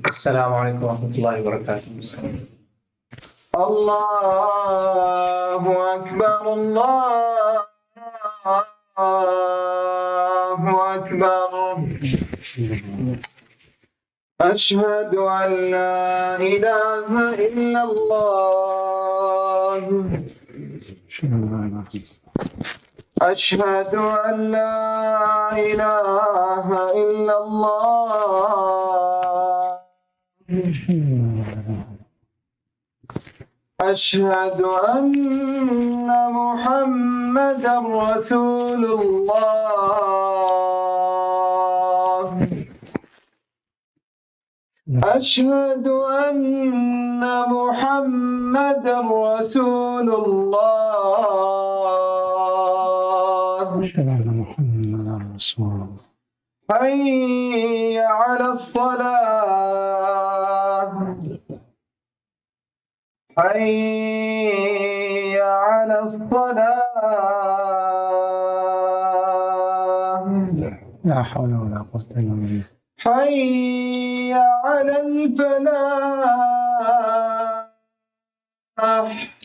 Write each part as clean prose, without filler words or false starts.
السلام عليكم ورحمة الله وبركاته. الله أكبر الله أكبر. أشهد أن لا إله إلا الله. أشهد أن لا إله إلا الله. أشهد أن محمدا رسول الله. أشهد أن محمدا رسول الله. أشهد أن محمدا رسول الله. حي على الصلاة. حي على الصلاة. لا حول ولا قوة إلا بالله. حي على الفلاح.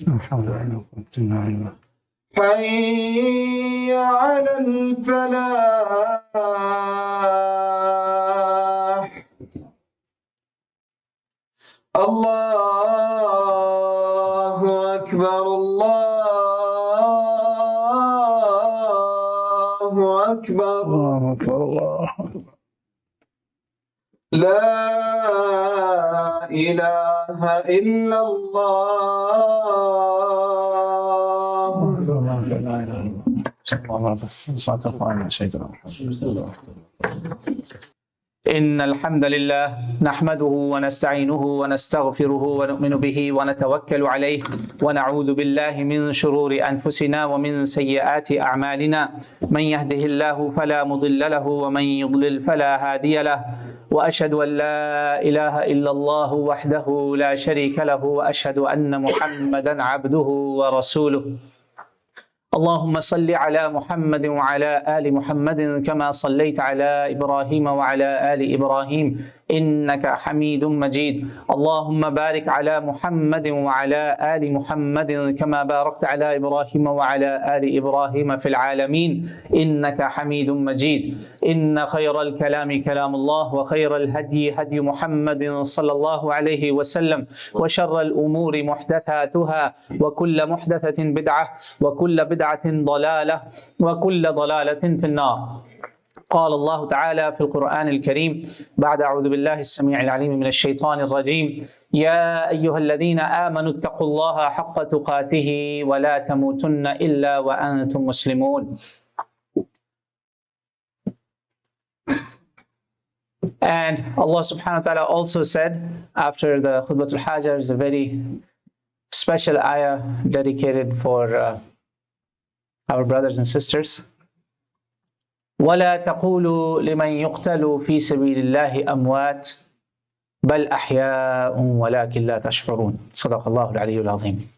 لا حول ولا قوة إلا بالله. حي على الفلاح. الله أكبر الله أكبر. الله أكبر الله أكبر. لا إله إلا الله. لا إله إلا الله. صلى الله عليه وسلم. صلاة الله سيدنا محمد. إن الحمد لله نحمده ونستعينه ونستغفره ونؤمن به ونتوكل عليه ونعوذ بالله من شرور أنفسنا ومن سيئات أعمالنا. من يهده الله فلا مضل له ومن يضلل فلا هادي له. وأشهد أن لا إله إلا الله وحده لا شريك له وأشهد أن محمدا عبده ورسوله. اللهم صل على محمد وعلى آل محمد كما صليت على إبراهيم وعلى آل إبراهيم إنك حميد مجيد. اللهم بارك على محمد وعلى آل محمد كما باركت على إبراهيم وعلى آل إبراهيم في العالمين إنك حميد مجيد. إن خير الكلام كلام الله وخير الهدي هدي محمد صلى الله عليه وسلم وشر الأمور محدثاتها وكل محدثة بدعة وكل بدعة ضلالة وكل ضلالة في النار. قال الله تعالى في القرآن الكريم بعد أعوذ بالله السميع العليم من الشيطان الرجيم: يا أيها الذين آمنوا اتقوا الله حق تقاته ولا تموتن إلا وأنتم مسلمون. And Allah subhanahu wa ta'ala also said, after the Khutbah al-Hajj is a very special ayah dedicated for our brothers and sisters. وَلَا تَقُولُوا لِمَنْ يُقْتَلُ فِي سَبِيلِ اللَّهِ أَمْوَاتٌ بَلْ أَحْيَاءٌ وَلَكِنْ لَا تَشْعُرُونَ. صدق الله العلي العظيم.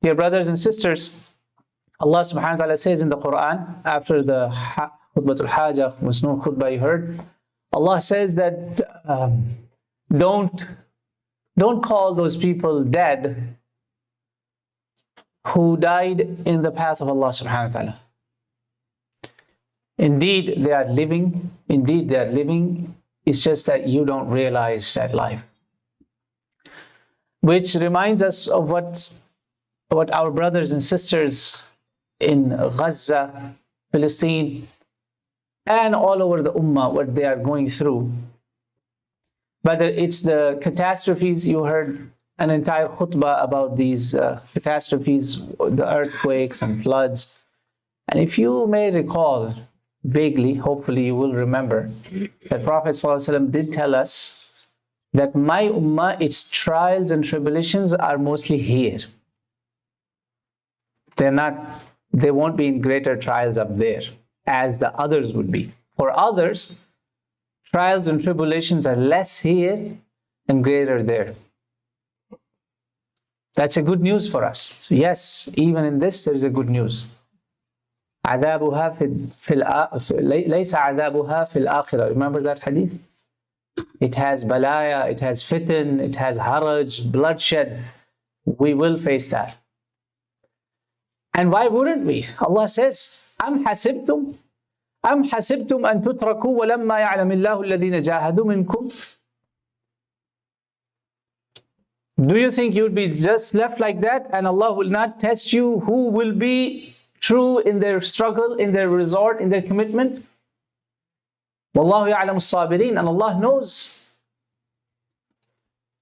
Dear brothers and sisters, Allah subhanahu wa ta'ala says in the Quran, after the Khutbah al-Hajj, was no khutbah you heard, Allah says that don't call those people dead who died in the path of Allah subhanahu wa ta'ala. Indeed, they are living. Indeed, they are living. It's just that you don't realize that life. Which reminds us of what our brothers and sisters in Gaza, Palestine, and all over the Ummah, what they are going through. Whether it's the catastrophes, you heard an entire khutbah about these catastrophes, the earthquakes and floods. And if you may recall, vaguely, hopefully you will remember, that Prophet ﷺ did tell us that my ummah, its trials and tribulations are mostly here. They won't be in greater trials up there as the others would be. For others, trials and tribulations are less here and greater there. That's a good news for us. So yes, even in this there is a good news. عذابها ليس عذابها في الآخرة. Remember that hadith? It has balaya, it has fitan, it has haraj, bloodshed. We will face that. And why wouldn't we? Allah says, أَمْ حَسِبْتُمْ أَن تُتْرَكُوا وَلَمَّا يَعْلَمِ اللَّهُ الَّذِينَ جَاهَدُوا مِنْكُمْ. Do you think you'll be just left like that and Allah will not test you who will be true in their struggle, in their resort, in their commitment? وَاللَّهُ يَعْلَمُ الصَّابِرِينَ. And Allah knows.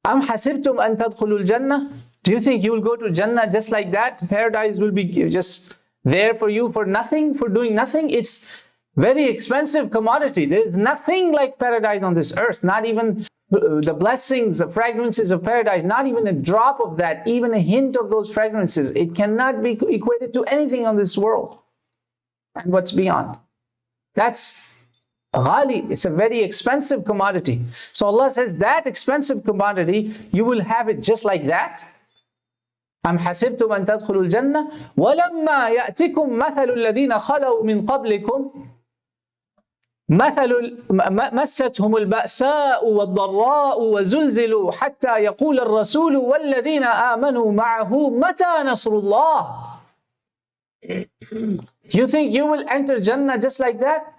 أَمْ حَسِبْتُمْ أَن تَدْخُلُوا الْجَنَّةِ. Do you think you will go to Jannah just like that? Paradise will be just there for you for nothing, for doing nothing? It's very expensive commodity. There is nothing like paradise on this earth. Not even the blessings, the fragrances of paradise, not even a drop of that, even a hint of those fragrances. It cannot be equated to anything on this world and what's beyond. That's ghali. It's a very expensive commodity. So Allah says that expensive commodity, you will have it just like that. أَمْ حَسِبْتُمْ أَن تَدْخُلُوا الْجَنَّةِ وَلَمَّا يَأْتِكُمْ مَثَلُ الَّذِينَ خَلَوْا مِنْ قَبْلِكُمْ مَسَّتْهُمُ الْبَأْسَاءُ وَالضَّرَّاءُ وَزُلْزِلُوا حَتَّى يَقُولَ الرَّسُولُ وَالَّذِينَ آمَنُوا مَعَهُ مَتَى نَصْرُ اللَّهِ. You think you will enter Jannah just like that?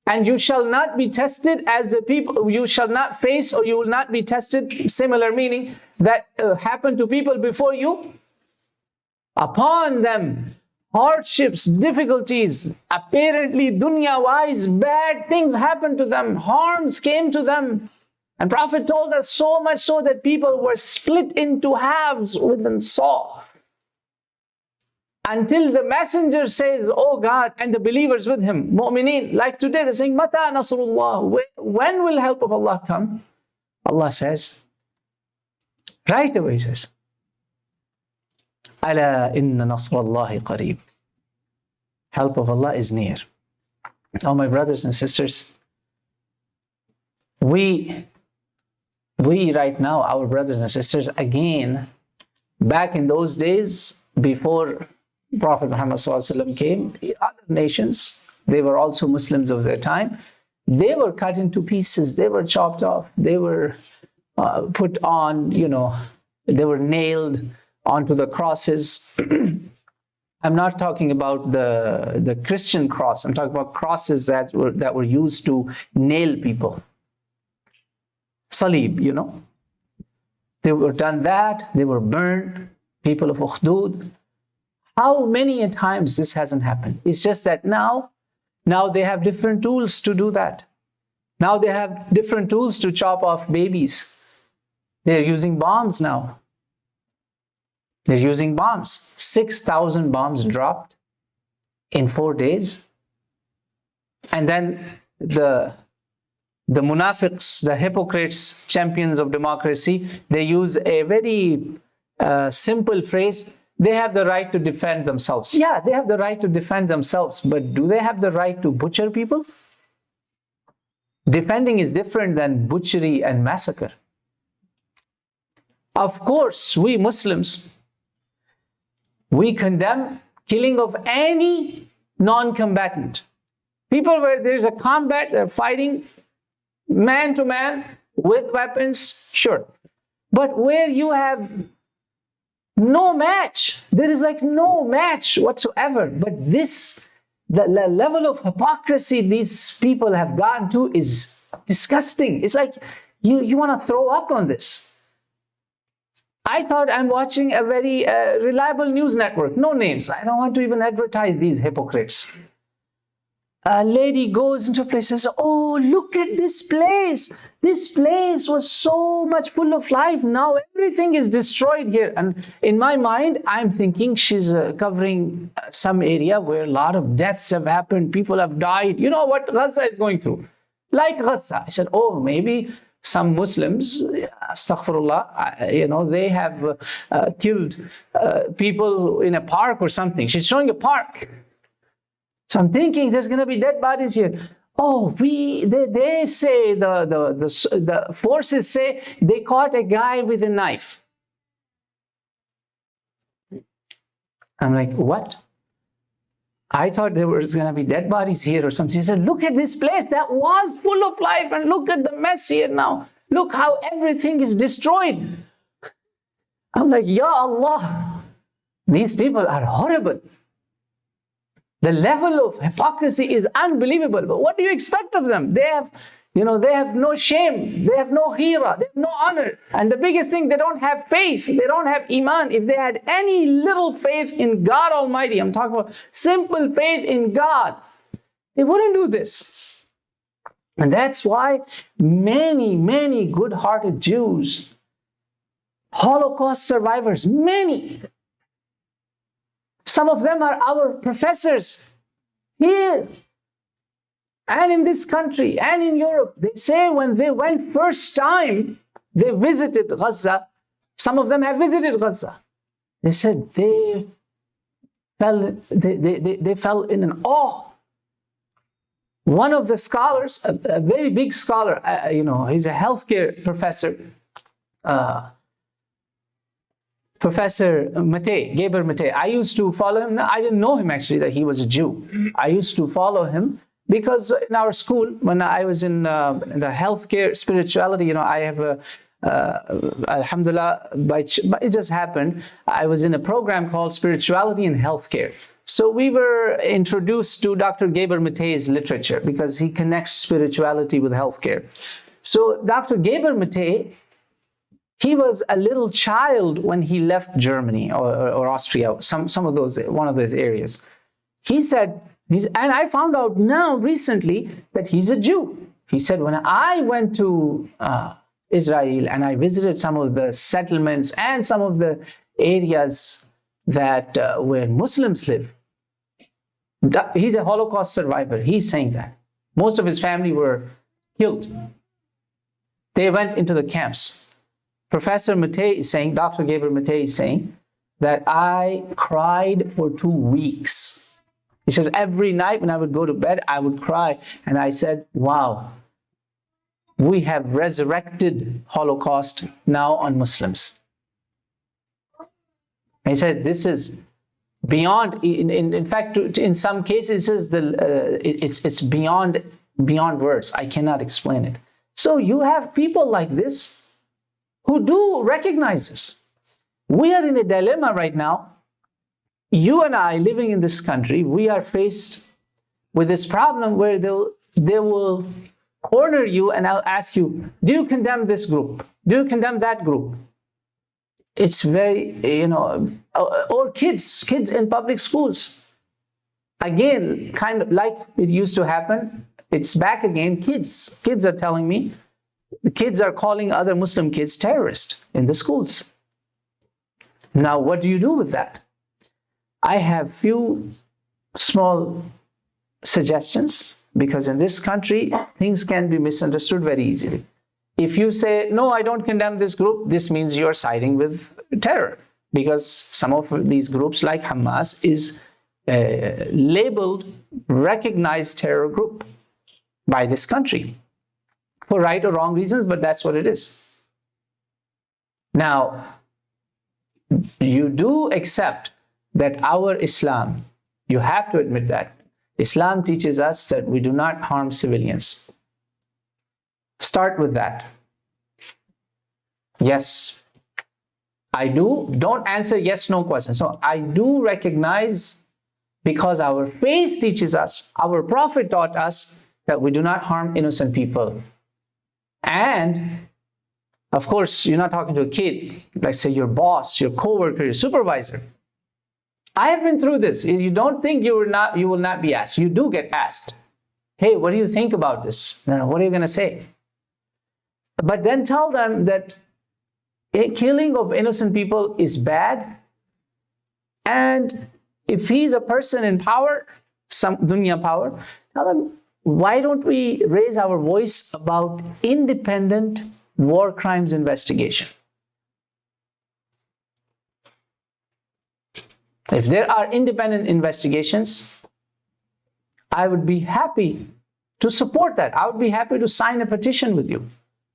And you shall not be tested as the people, you shall not face, or you will not be tested, similar meaning, that happened to people before you. Upon them, hardships, difficulties, apparently dunya-wise, bad things happened to them, harms came to them. And Prophet told us so much so that people were split into halves with a saw. Until the messenger says, oh God, and the believers with him, mu'mineen, like today they're saying, Mata Nasrullah, when will help of Allah come? Allah says, right away he says, Ala inna Nasrullahi qareeb. Help of Allah is near. Oh my brothers and sisters, we right now, our brothers and sisters, again, back in those days, before Prophet Muhammad came, the other nations, they were also Muslims of their time. They were cut into pieces. They were chopped off. They were put on, they were nailed onto the crosses. I'm not talking about the Christian cross. I'm talking about crosses that were used to nail people. Salib, They were done that. They were burned. People of Ukhdud. How many times this hasn't happened? It's just that now they have different tools to do that. Now they have different tools to chop off babies. They're using bombs now. They're using bombs. 6,000 bombs dropped in 4 days. And then the munafiqs, the hypocrites, champions of democracy, they use a very simple phrase. They have the right to defend themselves. Yeah, they have the right to defend themselves, but do they have the right to butcher people? Defending is different than butchery and massacre. Of course, we Muslims, we condemn killing of any non-combatant. People where there is a combat, they're fighting man to man with weapons, sure. But where you have no match, there is like no match whatsoever. But the level of hypocrisy these people have gotten to is disgusting. It's like you want to throw up on this. I thought I'm watching a very reliable news network. No names. I don't want to even advertise these hypocrites. A lady goes into a place and says, oh, look at this place. This place was so much full of life. Now everything is destroyed here. And in my mind, I'm thinking she's covering some area where a lot of deaths have happened. People have died. You know what Gaza is going through? Like Gaza. I said, oh, maybe some Muslims, astaghfirullah, they have killed people in a park or something. She's showing a park. So I'm thinking there's going to be dead bodies here. Oh, they say, the forces say they caught a guy with a knife. I'm like, what? I thought there was going to be dead bodies here or something. He said, look at this place that was full of life and look at the mess here now. Look how everything is destroyed. I'm like, Ya Allah, these people are horrible. The level of hypocrisy is unbelievable. But what do you expect of them? They have, they have no shame. They have no hira. They have no honor. And the biggest thing, they don't have faith. They don't have iman. If they had any little faith in God Almighty, I'm talking about simple faith in God, they wouldn't do this. And that's why many, many good-hearted Jews, Holocaust survivors, many, some of them are our professors here and in this country and in Europe. They say when they went first time, they visited Gaza. Some of them have visited Gaza. They said they fell in an awe. One of the scholars, a very big scholar, he's a healthcare professor, Professor Maté, Gabor Mate. I used to follow him. I didn't know him actually, that he was a Jew. I used to follow him because in our school, when I was in the healthcare spirituality, I have a, alhamdulillah, but it just happened. I was in a program called Spirituality in Healthcare. So we were introduced to Dr. Gabor Mate's literature because he connects spirituality with healthcare. So Dr. Gabor Mate, he was a little child when he left Germany or Austria, one of those areas. He said, and I found out now recently that he's a Jew. He said, when I went to Israel and I visited some of the settlements and some of the areas that where Muslims live, he's a Holocaust survivor. He's saying that. Most of his family were killed. They went into the camps. Professor Maté is saying, Dr. Gabor Mate is saying that I cried for 2 weeks. He says, every night when I would go to bed, I would cry. And I said, wow, we have resurrected Holocaust now on Muslims. And he said, this is beyond, in fact, in some cases, it's beyond words. I cannot explain it. So you have people like this who do recognize this. We are in a dilemma right now. You and I, living in this country, we are faced with this problem where they will corner you and I'll ask you, do you condemn this group? Do you condemn that group? It's very, or kids in public schools. Again, kind of like it used to happen, it's back again. Kids are telling me, the kids are calling other Muslim kids terrorists in the schools. Now, what do you do with that? I have few small suggestions, because in this country, things can be misunderstood very easily. If you say, no, I don't condemn this group, this means you're siding with terror, because some of these groups like Hamas is labeled recognized terror group by this country. For right or wrong reasons, but that's what it is. Now, you do accept that our Islam, you have to admit that, Islam teaches us that we do not harm civilians. Start with that. Yes, I do. Don't answer yes, no question. So I do recognize, because our faith teaches us, our Prophet taught us that we do not harm innocent people. And of course, you're not talking to a kid, like say your boss, your coworker, your supervisor. I have been through this. You don't think you will not be asked. You do get asked. Hey, what do you think about this? What are you going to say? But then tell them that a killing of innocent people is bad. And if he's a person in power, some dunya power, tell them, why don't we raise our voice about independent war crimes investigation? If there are independent investigations, I would be happy to support that. I would be happy to sign a petition with you.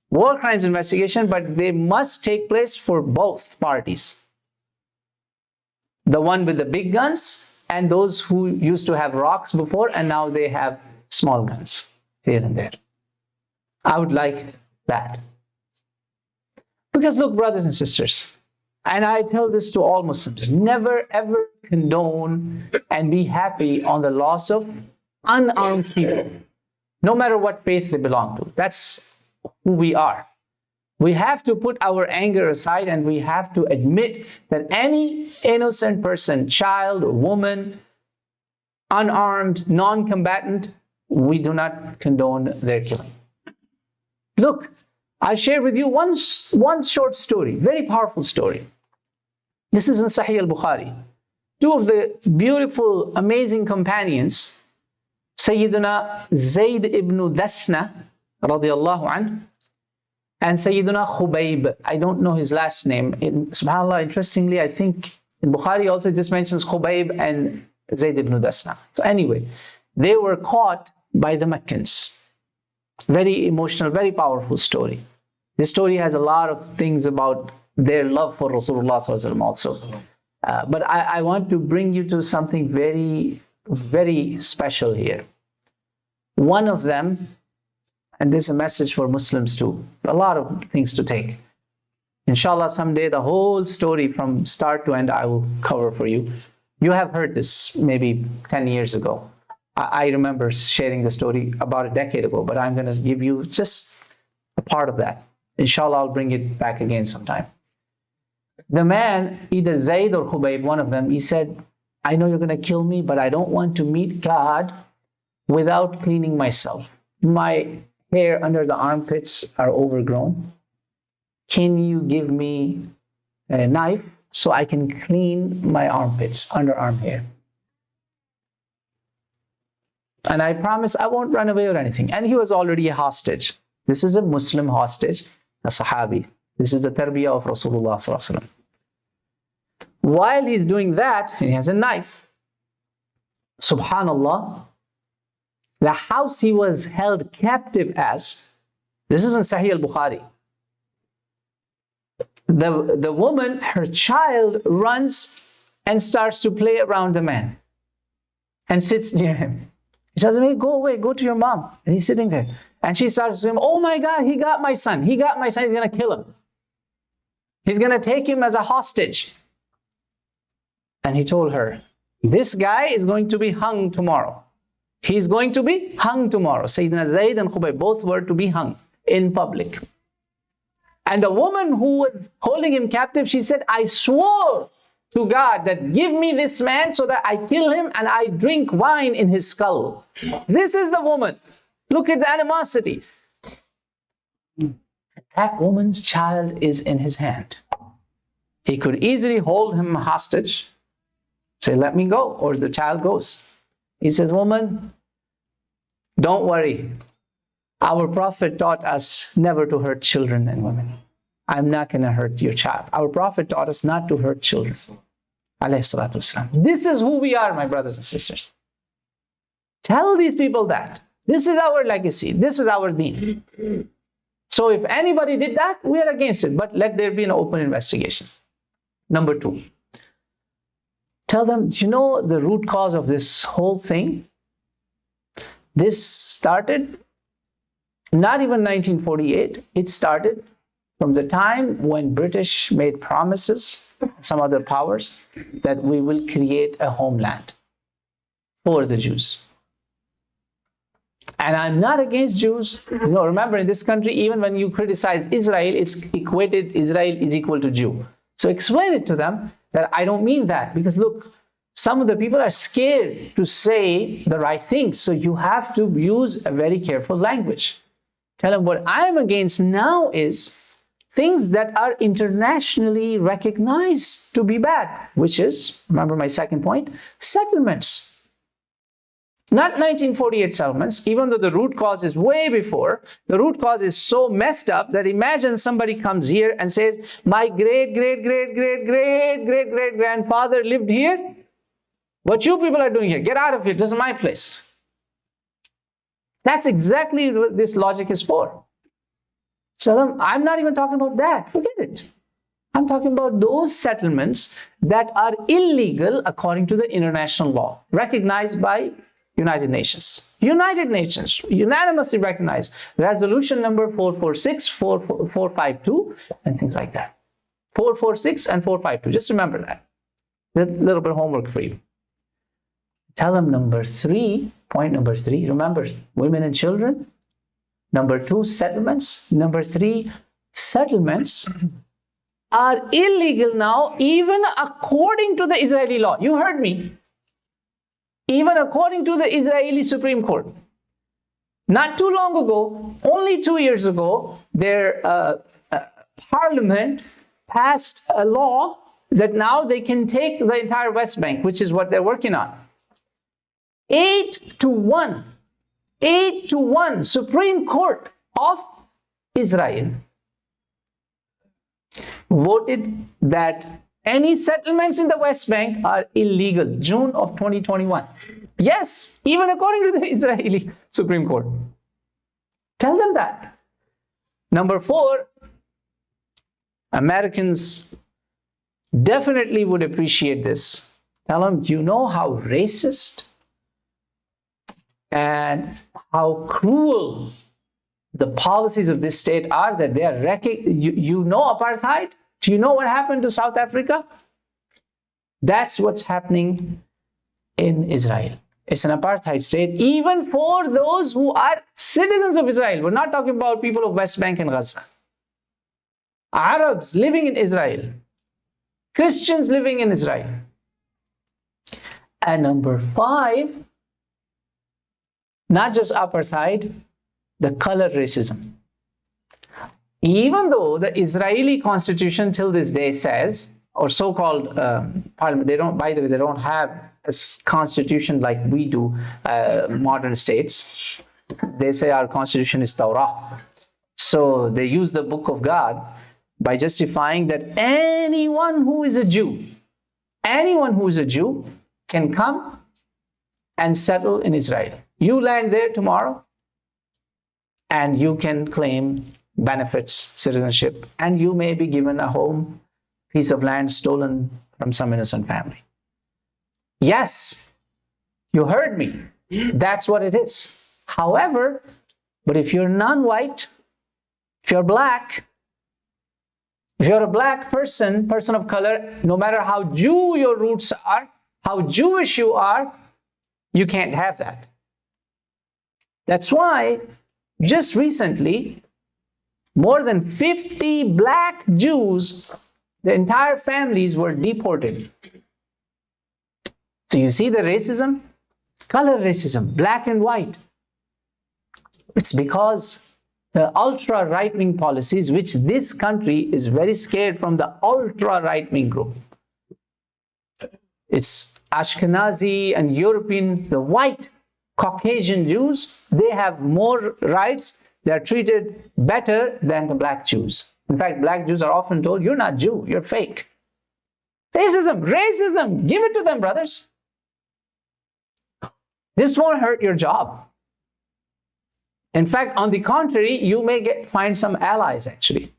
War crimes investigation, but they must take place for both parties. The one with the big guns and those who used to have rocks before and now they have small guns here and there. I would like that. Because look, brothers and sisters, and I tell this to all Muslims, never ever condone and be happy on the loss of unarmed people, no matter what faith they belong to. That's who we are. We have to put our anger aside and we have to admit that any innocent person, child, woman, unarmed, non-combatant, we do not condone their killing. Look, I'll share with you one short story, very powerful story. This is in Sahih al-Bukhari. Two of the beautiful, amazing companions, Sayyiduna Zayd ibn Dasna, radiyallahu anhu, and Sayyiduna Khubayb. I don't know his last name. SubhanAllah, interestingly, I think in Bukhari also just mentions Khubayb and Zayd ibn Dasna. So anyway, they were caught by the Meccans. Very emotional, very powerful story. This story has a lot of things about their love for Rasulullah also. But I want to bring you to something very, very special here. One of them, and this is a message for Muslims too, a lot of things to take. Inshallah, someday the whole story from start to end I will cover for you. You have heard this maybe 10 years ago. I remember sharing the story about a decade ago, but I'm going to give you just a part of that. Inshallah, I'll bring it back again sometime. The man, either Zayd or Khubayb, one of them, he said, I know you're going to kill me, but I don't want to meet God without cleaning myself. My hair under the armpits are overgrown. Can you give me a knife so I can clean my armpits, underarm hair? And I promise I won't run away or anything. And he was already a hostage. This is a Muslim hostage, a Sahabi. This is the tarbiyah of Rasulullah sallallahu alaihi wasallam. While he's doing that, he has a knife. Subhanallah, the house he was held captive as, this is in Sahih al-Bukhari. The woman, her child, runs and starts to play around the man and sits near him. He tells him, hey, go away, go to your mom. And he's sitting there. And she starts to him, oh my God, he got my son. He got my son. He's going to kill him. He's going to take him as a hostage. And he told her, this guy is going to be hung tomorrow. He's going to be hung tomorrow. Sayyidina Zayd and Khubayb both were to be hung in public. And the woman who was holding him captive, she said, I swore to God that give me this man so that I kill him and I drink wine in his skull. This is the woman. Look at the animosity. That woman's child is in his hand. He could easily hold him hostage, say, let me go, or the child goes. He says, woman, don't worry. Our Prophet taught us never to hurt children and women. I'm not going to hurt your child. Our Prophet taught us not to hurt children. This is who we are, my brothers and sisters. Tell these people that. This is our legacy. This is our deen. So if anybody did that, we are against it. But let there be an open investigation. Number two. Tell them, you know the root cause of this whole thing? This started not even 1948. It started from the time when British made promises, some other powers, that we will create a homeland for the Jews. And I'm not against Jews. You know, remember in this country, even when you criticize Israel, it's equated Israel is equal to Jew. So explain it to them that I don't mean that. Because look, some of the people are scared to say the right things. So you have to use a very careful language. Tell them what I'm against now is things that are internationally recognized to be bad, which is, remember my second point, settlements. Not 1948 settlements, even though the root cause is way before. The root cause is so messed up that imagine somebody comes here and says, my great-great-great-great-great-great-great-grandfather lived here. What you people are doing here, get out of here, this is my place. That's exactly what this logic is for. So I'm not even talking about that, forget it. I'm talking about those settlements that are illegal according to the international law, recognized by United Nations. United Nations unanimously recognized resolution number 446, 452, and things like that. 446 and 452. Just remember that. A little bit of homework for you. Tell them point number three, remember women and children. Number two, settlements. Number three, settlements are illegal now, even according to the Israeli law. You heard me. Even according to the Israeli Supreme Court. Not too long ago, only 2 years ago, their parliament passed a law that now they can take the entire West Bank, which is what they're working on. 8-1. 8-1 Supreme Court of Israel voted that any settlements in the West Bank are illegal, June of 2021. Yes, even according to the Israeli Supreme Court. Tell them that. Number four, Americans definitely would appreciate this. Tell them, do you know how racist and how cruel the policies of this state are, that they are you know apartheid? Do you know what happened to South Africa? That's what's happening in Israel. It's an apartheid state, even for those who are citizens of Israel. We're not talking about people of West Bank and Gaza. Arabs living in Israel. Christians living in Israel. And number five, not just apartheid, the color racism. Even though the Israeli constitution till this day says, or so-called parliament, they don't, by the way, they don't have a constitution like we do, modern states. They say our constitution is Torah. So they use the book of God by justifying that anyone who is a Jew can come and settle in Israel. You land there tomorrow and you can claim benefits, citizenship, and you may be given a home, piece of land stolen from some innocent family. Yes, you heard me. That's what it is. However, but if you're non-white, if you're black, if you're a black person of color, no matter how Jew your roots are, how Jewish you are, you can't have that. That's why just recently, more than 50 black Jews, the entire families were deported. So you see the racism? Color racism, black and white. It's because the ultra right-wing policies, which this country is very scared from the ultra right-wing group. It's Ashkenazi and European, the white Caucasian Jews, they have more rights. They're treated better than the black Jews. In fact, black Jews are often told, you're not Jew, you're fake. Racism, give it to them, brothers. This won't hurt your job. In fact, on the contrary, you may find some allies actually.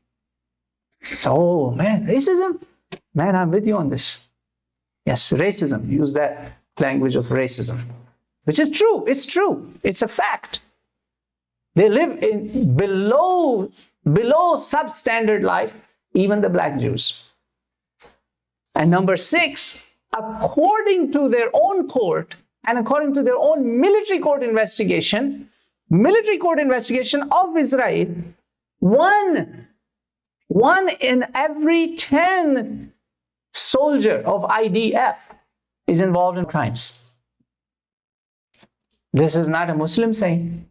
So, oh man, racism? Man, I'm with you on this. Yes, racism, use that language of racism. Which is true, it's true, it's a fact. They live in below substandard life, even the black Jews. And number six, according to their own court and according to their own military court investigation of Israel, one in every 10 soldier of IDF is involved in crimes. This is not a Muslim saying.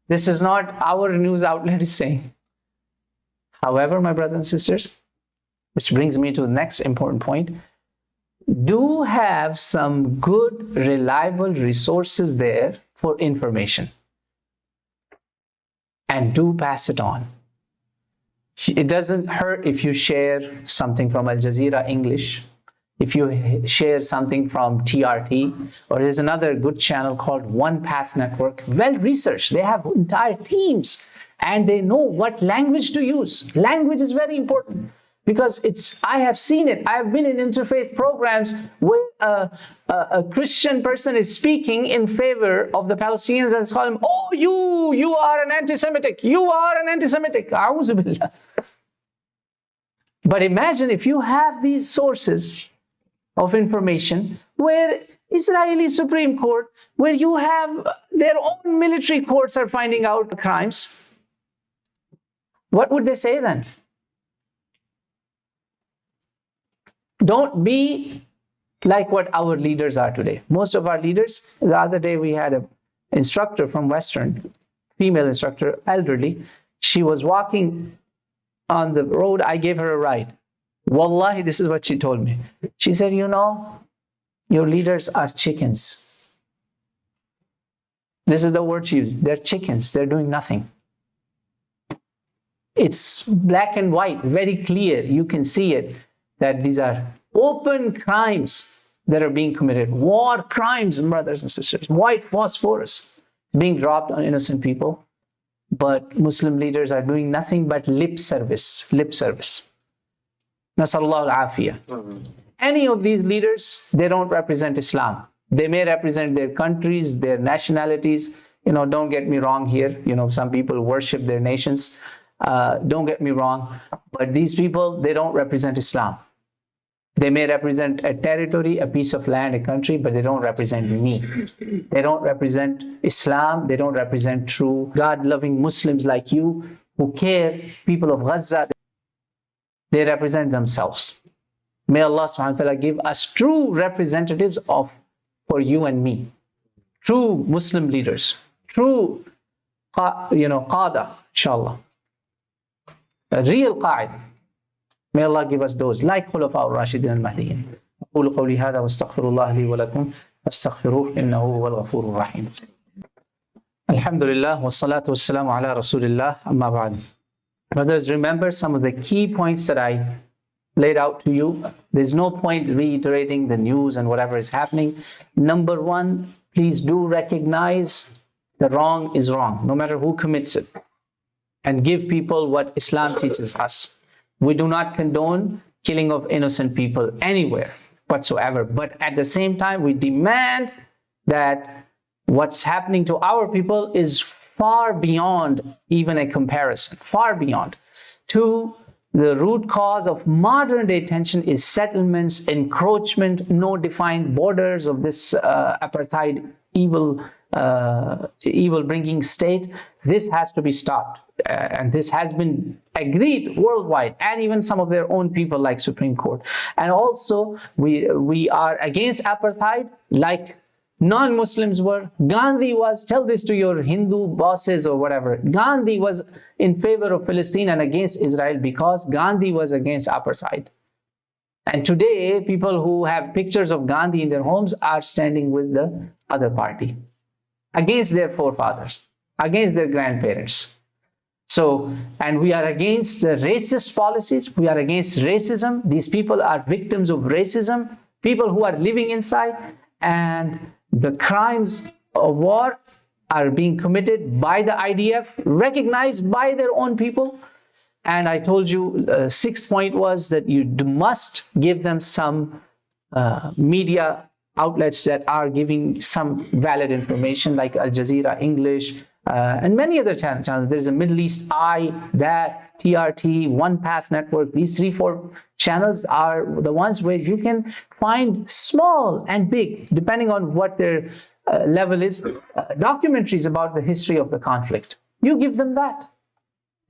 This is not our news outlet is saying. However, my brothers and sisters, which brings me to the next important point, do have some good, reliable resources there for information. And do pass it on. It doesn't hurt if you share something from Al Jazeera English, if you share something from TRT, or there's another good channel called One Path Network, well researched. They have entire teams and they know what language to use. Language is very important. Because I have seen it. I have been in interfaith programs where a Christian person is speaking in favor of the Palestinians and call him, oh, you are an anti-Semitic. You are an anti-Semitic. A'udhu billah. But imagine if you have these sources of information where Israeli Supreme Court, where you have their own military courts are finding out crimes. What would they say then? Don't be like what our leaders are today. Most of our leaders, the other day we had an instructor from Western, female instructor, elderly. She was walking on the road. I gave her a ride. Wallahi, this is what she told me. She said, you know, your leaders are chickens. This is the word she used. They're chickens. They're doing nothing. It's black and white, very clear. You can see it, that these are open crimes that are being committed. War crimes, brothers and sisters. White phosphorus being dropped on innocent people. But Muslim leaders are doing nothing but lip service. Lip service. Nasallallahu al-afiyah. Any of these leaders, they don't represent Islam. They may represent their countries, their nationalities. Don't get me wrong here. Some people worship their nations. Don't get me wrong. But these people, they don't represent Islam. They may represent a territory, a piece of land, a country, but they don't represent me. They don't represent Islam. They don't represent true God-loving Muslims like you who care, people of Gaza. They represent themselves. May Allah subhanahu wa ta'ala give us true representatives for you and me. True Muslim leaders. True, qada, inshallah. A real qa'id. May Allah give us those, like Khulafa al-Rashidin al-Mahdiyin. أقول قولي هذا واستغفر الله لي ولكم فاستغفروه إنه هو الغفور الرحيم. الحمد لله والصلاة والسلام على رسول الله أما بعد. Brothers, remember some of the key points that I laid out to you. There's no point reiterating the news and whatever is happening. Number one, please do recognize the wrong is wrong, no matter who commits it, and give people what Islam teaches us. We do not condone killing of innocent people anywhere whatsoever. But at the same time, we demand that what's happening to our people is far beyond even a comparison, far beyond. Two, the root cause of modern day tension is settlements, encroachment, no defined borders of this apartheid evil bringing state. This has to be stopped. And this has been agreed worldwide, and even some of their own people like Supreme Court. And also, we are against apartheid like non-Muslims were. Gandhi was, tell this to your Hindu bosses or whatever. Gandhi was in favor of Palestine and against Israel because Gandhi was against apartheid. And today, people who have pictures of Gandhi in their homes are standing with the other party, against their forefathers, against their grandparents. So, and we are against the racist policies. We are against racism. These people are victims of racism, people who are living inside, and the crimes of war are being committed by the IDF, recognized by their own people. And I told you, sixth point was that you must give them some media outlets that are giving some valid information, like Al Jazeera English, and many other channels. There's a Middle East Eye, that, TRT, One Path Network. These 3-4 channels are the ones where you can find small and big, depending on what their level is, documentaries about the history of the conflict. You give them that,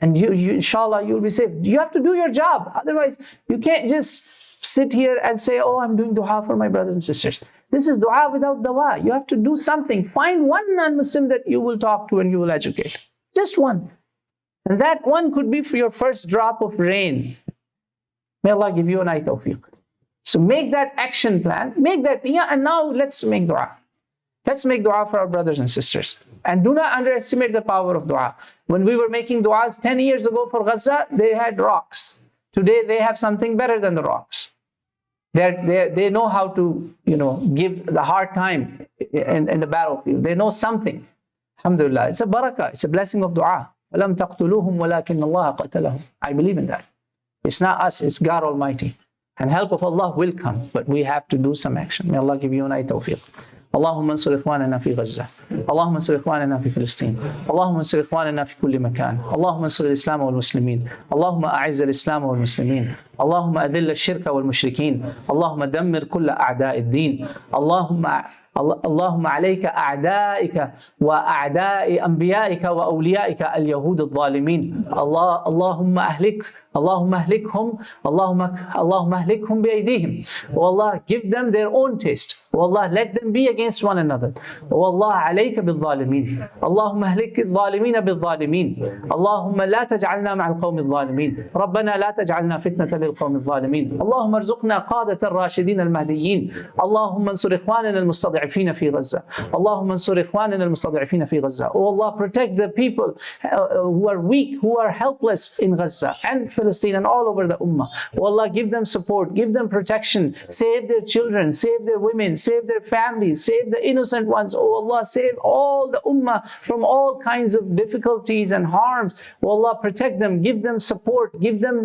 and you inshallah, you'll be safe. You have to do your job. Otherwise, you can't just sit here and say, oh, I'm doing dua for my brothers and sisters. This is dua without dawa. You have to do something. Find one non-Muslim that you will talk to and you will educate. Just one. And that one could be for your first drop of rain. May Allah give you an eye tawfiq. So make that action plan. Make that niyyah, and now let's make dua. Let's make dua for our brothers and sisters. And do not underestimate the power of dua. When we were making duas 10 years ago for Gaza, they had rocks. Today they have something better than the rocks. They know how to, give the hard time in the battlefield. They know something. Alhamdulillah. It's a barakah. It's a blessing of dua. I believe in that. It's not us, it's God Almighty. And help of Allah will come, but we have to do some action. May Allah give you and I tawfiq. اللهم انصر إخواننا في غزة اللهم انصر إخواننا في فلسطين اللهم انصر إخواننا في كل مكان اللهم انصر الإسلام والمسلمين اللهم أعز الإسلام والمسلمين اللهم أذل الشرك والمشركين اللهم دمر كل أعداء الدين اللهم عليك أعدائك وأعداء أنبيائك وأوليائك اليهود الظالمين اللهم أهلكهم اللهم أهلكهم بأيديهم. Oh Allah, give them their own taste. Oh Allah, let them be against one another. Oh Allah, عليك بالظالمين اللهم أهلك الظالمين بالظالمين اللهم لا تجعلنا مع القوم الظالمين ربنا لا تجعلنا فتنة للقوم الظالمين اللهم ارزقنا قادة الراشدين المهديين اللهم انصر إخواننا المستضعفين في غزة اللهم انصر إخواننا المستضعفين في غزة. Oh Allah, protect the people who are weak, who are helpless in Gaza and Palestine and all over the Ummah. Oh Allah, give them support, give them protection, save their children, save their women, save their families, save the innocent ones. Oh Allah, save all the Ummah from all kinds of difficulties and harms. Oh Allah, protect them, give them support, give them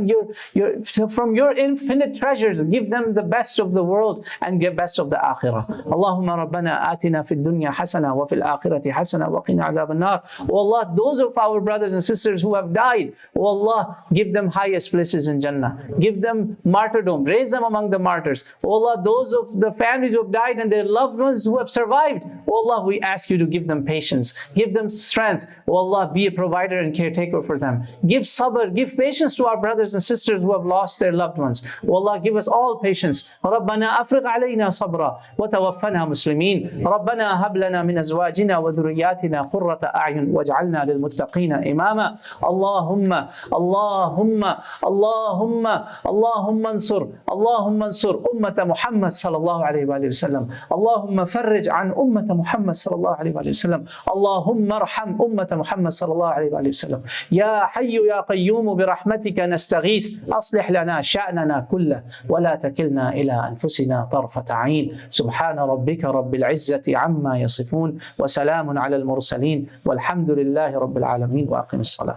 from your infinite treasures, give them the best of the world and give best of the akhirah. Allahumma rabbana atina fid dunya hasana wa fil akhirati hasana wa qina adhab an-nar. Oh Allah, those of our brothers and sisters who have died, oh Allah, give them highest places in Jannah. Give them martyrdom, raise them among the martyrs. Oh Allah, those of the families who have died and their loved ones who have survived, oh Allah, we ask you to give them patience, give them strength. Oh Allah, be a provider and caretaker for them. Give sabr, give patience to our brothers and sisters who have lost their loved ones. Oh Allah, give us all patience. ربنا أفرغ علينا صبرا وتوفنا مسلمين ربنا هب لنا من أزواجنا وذرياتنا قرة أعين واجعلنا للمتقين إماما. اللهم انصر أمة محمد صلى الله عليه وآله وسلم. اللهم فرج عن أمة محمد صلى الله عليه وآله وسلم. اللهم ارحم أمة محمد صلى الله عليه وآله وسلم. يا حي يا قيوم برحمتك نستغيث أصلح لنا شأننا كله ولا تكلنا إلى أنفسنا طرفة عين. سبحان ربك رب العزة عما يصفون وسلام على المرسلين والحمد لله رب العالمين وأقم الصلاة.